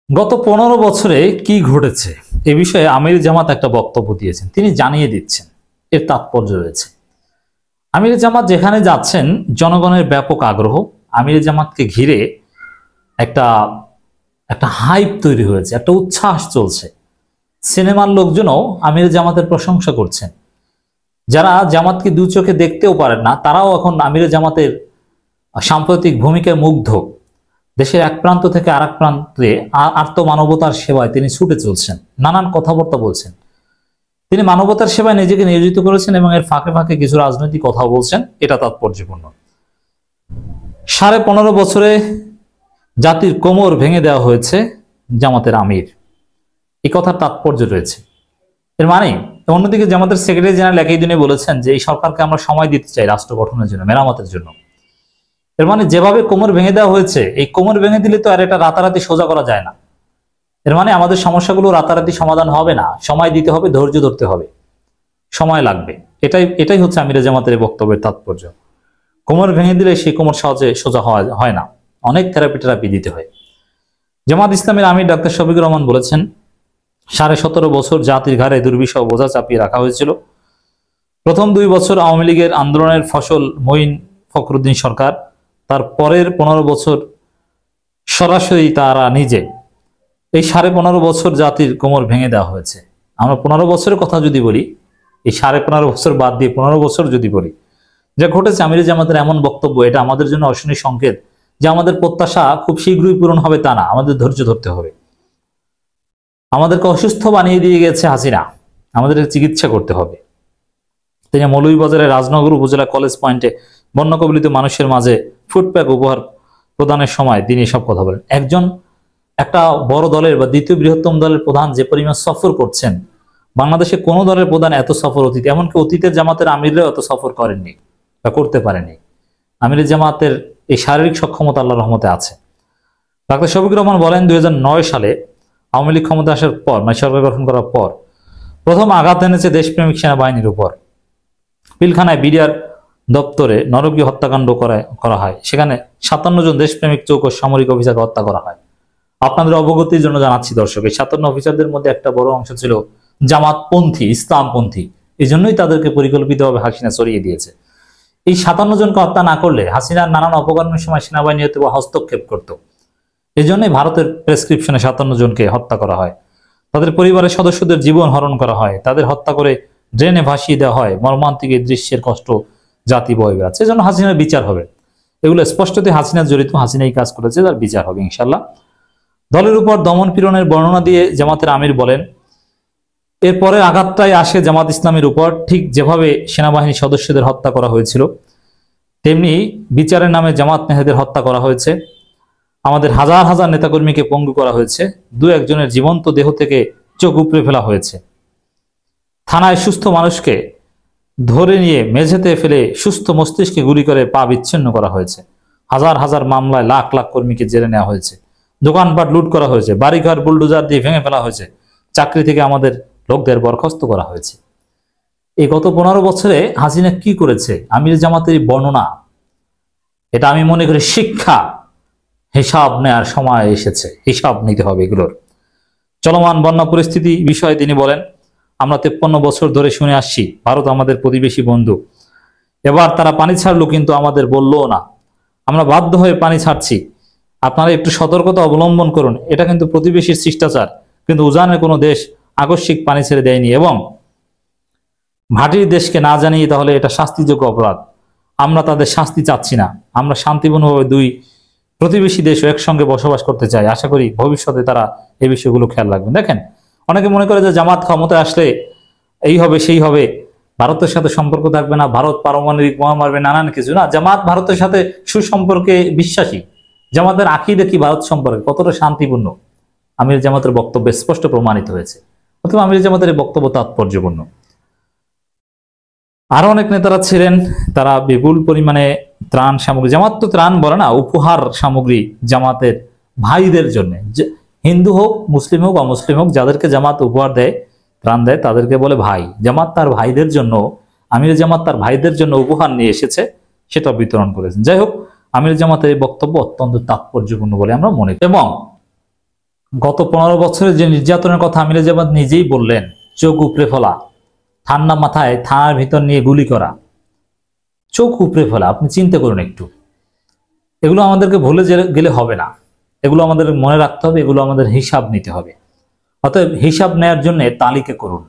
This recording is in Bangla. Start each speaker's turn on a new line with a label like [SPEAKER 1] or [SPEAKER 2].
[SPEAKER 1] গত 15 বছরে কি ঘটেছে এ বিষয়ে আমির জামাত একটা বক্তব্য দিয়েছেন। তিনি জানিয়ে দিচ্ছেন, এর তাৎপর্য রয়েছে। আমির জামাত যেখানে যাচ্ছেন জনগণের ব্যাপক আগ্রহ, আমির জামাতকে ঘিরে একটা একটা হাইপ তৈরি হয়েছে, একটা উচ্ছ্বাস চলছে। সিনেমার লোকজনও আমির জামাতের প্রশংসা করছেন। যারা জামাতকে দু চোখে দেখতেও পারেন না, তারাও এখন আমির জামাতের সাম্প্রতিক ভূমিকায় মুগ্ধ। দেশের এক প্রান্ত থেকে আরেক প্রান্তে আর্তমানবতার সেবায় তিনি ছুটে চলছেন, নানান কথাবার্তা বলছেন। তিনি মানবতার সেবায় নিজেকে নিয়োজিত করেছেন এবং এর ফাঁকে ফাঁকে কিছু রাজনৈতিক কথা বলছেন, এটা তাৎপর্যপূর্ণ। 15.5 বছরে জাতির কোমর ভেঙে দেওয়া হয়েছে জামাতের আমির, এই কথার তাৎপর্য রয়েছে। এর মানে অন্যদিকে জামাতের সেক্রেটারি জেনারেল একই দিনে বলেছেন যে এই সরকারকে আমরা সময় দিতে চাই রাষ্ট্র গঠনের জন্য, মেরামতের জন্য। এর মানে যেভাবে কোমর ভেঙে দেওয়া হয়েছে, এই কোমর ভেঙে দিলে তো আর এটা রাতারাতি সোজা করা যায় না। এর মানে আমাদের সমস্যাগুলো রাতারাতি সমাধান হবে না, সময় দিতে হবে, ধৈর্য ধরতে হবে, সময় লাগবে। এটাই হচ্ছে আমির জামাতের বক্তব্যের তাৎপর্য। কোমর ভেঙে দিলে সেই কোমর সহজে সোজা হয় না, অনেক থেরাপি দিতে হয়। জামাত ইসলামের আমির ডাক্তার শফিকুর রহমান বলেছেন, 17.5 বছর জাতির ঘাড়ে দুর্বিষহ বোঝা চাপিয়ে রাখা হয়েছিল। প্রথম 2 বছর আওয়ামী লীগের আন্দোলনের ফসল মঈন ফখরুদ্দিন সরকার, তার পরের 15 বছর সরাসরি তারা নিজে। এই 15.5 বছর জাতির কোমর ভেঙে দেওয়া হয়েছে। আমরা 15 বছরের কথা যদি বলি, এই 15.5 বছর বাদ দিয়ে 15 বছর যদি বলি, যা ঘটেছে আমির জামাতের এমন বক্তব্য, এটা আমাদের জন্য অশনি সংকেত যে আমাদের প্রত্যাশা খুব শীঘ্রই পূরণ হবে তা না, আমাদের ধৈর্য ধরতে হবে। আমাদেরকে অসুস্থ বানিয়ে দিয়ে গেছে হাসিনা, আমাদের চিকিৎসা করতে হবে। তিনি মৌলভীবাজারের রাজনগর উপজেলা কলেজ পয়েন্টে বন্যা কবলিত মানুষের মাঝে ফুডপ্যাক উপহার প্রদানের সময় তিনি সব কথা বলেন। একটা বড় দলের বা দ্বিতীয় বৃহত্তম দলের প্রধান যে পরিমাণ সফর করছেন, বাংলাদেশে কোনো দলের প্রধান এত সফর অতীত, এমনকি অতীতের জামাতের আমিররাও এত সফর করেননি বা করতে পারেনি। আমির জামাতের এই শারীরিক সক্ষমতা আল্লাহর রহমতে আছে। ডাক্তার শফিকুর রহমান বলেন, 2009 সালে আওয়ামী লীগ ক্ষমতা আসার পর, মানে সরকার গঠন করার পর, প্রথম আঘাত এনেছে দেশপ্রেমিক সেনাবাহিনীর উপর। পিলখানায় বিডিআর দপ্তরে নরকীয় হত্যাকাণ্ড করা হয়, সেখানে 57 জন দেশপ্রেমিক চৌকস সামরিক অফিসারকে হত্যা করা হয়। আপনাদের অবগতির জন্য জানাচ্ছি দর্শক, এই 57 অফিসারদের মধ্যে একটা বড় অংশ ছিল জামাতপন্থী, ইসলামপন্থী। এই জন্যই তাদেরকে পরিকল্পিতভাবে হাসিনা সরিয়ে দিয়েছে। এই 57 জনকে হত্যা না করলে হাসিনার নানান অপকর্মের সময় সেনাবাহিনী হয়তো হস্তক্ষেপ করত। এই জন্যই ভারতের প্রেসক্রিপশনে 57 জনকে হত্যা করা হয়, তাদের পরিবারের সদস্যদের জীবন হরণ করা হয়, তাদের হত্যা করে ড্রেনে ভাসিয়ে দেওয়া হয়। মর্মান্তিক এই দৃশ্যের কষ্ট জাতি বয়ে বেড়াচ্ছে, এজন্য হাসিনার বিচার হবে। এগুলো স্পষ্টতই হাসিনা জড়িত, হাসিনাই কাজ করেছে, তার বিচার হবে ইনশাল্লাহ। দলের উপর দমন পীড়নের বর্ণনা দিয়ে জামাতের আমির বলেন, এরপরে আঘাতটাই আসে জামাত ইসলামের উপর। ঠিক যেভাবে সেনাবাহিনী সদস্যদের হত্যা করা হয়েছিল, তেমনি বিচারের নামে জামাত নেতাদের হত্যা করা হয়েছে। আমাদের হাজার হাজার নেতাকর্মীকে পঙ্গু করা হয়েছে, 2-1 জনের জীবন্ত দেহ থেকে চোখ উপড়ে ফেলা হয়েছে। থানায় সুস্থ মানুষকে ধরে নিয়ে মেঝেতে ফেলে সুস্থ মস্তিষ্কে গুলি করে পা বিচ্ছিন্ন করা হয়েছে। হাজার হাজার মামলায় লাখ লাখ কর্মীকে জেলে নেওয়া হয়েছে। দোকানপাট লুট করা হয়েছে, বাড়িঘর বুলডোজার দিয়ে ভেঙে ফেলা হয়েছে, চাকরি থেকে আমাদের লোকদের বরখাস্ত করা হয়েছে। এই গত 15 বছরে হাসিনা কি করেছে, আমির জামাতের বর্ণনা, এটা আমি মনে করি শিক্ষা। হিসাব নেওয়ার সময় এসেছে, হিসাব নিতে হবে এগুলোর। চলমান বন্যা পরিস্থিতি বিষয়ে তিনি বলেন, আমরা 53 বছর ধরে শুনে আসছি ভারত আমাদের প্রতিবেশী বন্ধু। এবার তারা পানি ছাড়লো, কিন্তু আমাদের বললও না। আমরা বাধ্য হয়ে পানি ছাড়ছি, আপনারা একটু সতর্কতা অবলম্বন করুন। এটা কিন্তু প্রতিবেশীর শিষ্টাচার, কিন্তু উজানের কোনো দেশ আকস্মিক পানি ছেড়ে দেয়নি এবং ভাটির দেশকে না জানিয়ে, তাহলে এটা শাস্তিযোগ্য অপরাধ। আমরা তাদের শাস্তি চাচ্ছি না, আমরা শান্তিপূর্ণভাবে 2 প্রতিবেশী দেশ একসঙ্গে বসবাস করতে চাই। আশা করি ভবিষ্যতে তারা এই বিষয়গুলো খেয়াল রাখবেন। দেখেন, অনেকে মনে করে যে জামাত ক্ষমতায় আসলে এই হবে সেই হবে, ভারতের সাথে সম্পর্ক থাকবে না, ভারত পারমাণবিক বোমা মারবে, নানান কিছু না। জামাত ভারতের সাথে সুসম্পর্কে বিশ্বাসী। জামাতের আকীদা কি ভারত সম্পর্কে কতটা শান্তিপূর্ণ, আমির জামাতের বক্তব্যে স্পষ্ট প্রমাণিত হয়েছে। অথবা আমির জামাতের এই বক্তব্য তাৎপর্যপূর্ণ। আরো অনেক নেতারা ছিলেন, তারা বিপুল পরিমাণে ত্রাণ সামগ্রী, জামাত তো ত্রাণ বলে না, উপহার সামগ্রী জামাতের ভাইদের জন্য, হিন্দু হোক, মুসলিম হোক, অমুসলিম হোক, যাদেরকে জামাত উপহার দেয়, ত্রাণ দেয়, তাদেরকে বলে ভাই। জামাত তার ভাইদের জন্য, আমির জামাত তার ভাইদের জন্য উপহার নিয়ে এসেছে, সেটা বিতরণ করেছেন। যাই হোক, আমির জামাতের এই বক্তব্য অত্যন্ত তাৎপর্যপূর্ণ বলে আমরা মনে করি। এবং গত 15 বছরের যে নির্যাতনের কথা আমিরে জামাত নিজেই বললেন, চোখ উপড়ে ফেলা, ঠান্ডা মাথায় থানার ভিতর নিয়ে গুলি করা, চোখ উপড়ে ফেলা। আপনি চিন্তা করুন একটু। এগুলো আমাদেরকে ভুলে গেলে হবে না, এগুলো আমাদের মনে রাখতে হবে, এগুলো আমাদের হিসাব নিতে হবে। অতএব হিসাব নেয়ার জন্য তালিকা করুন।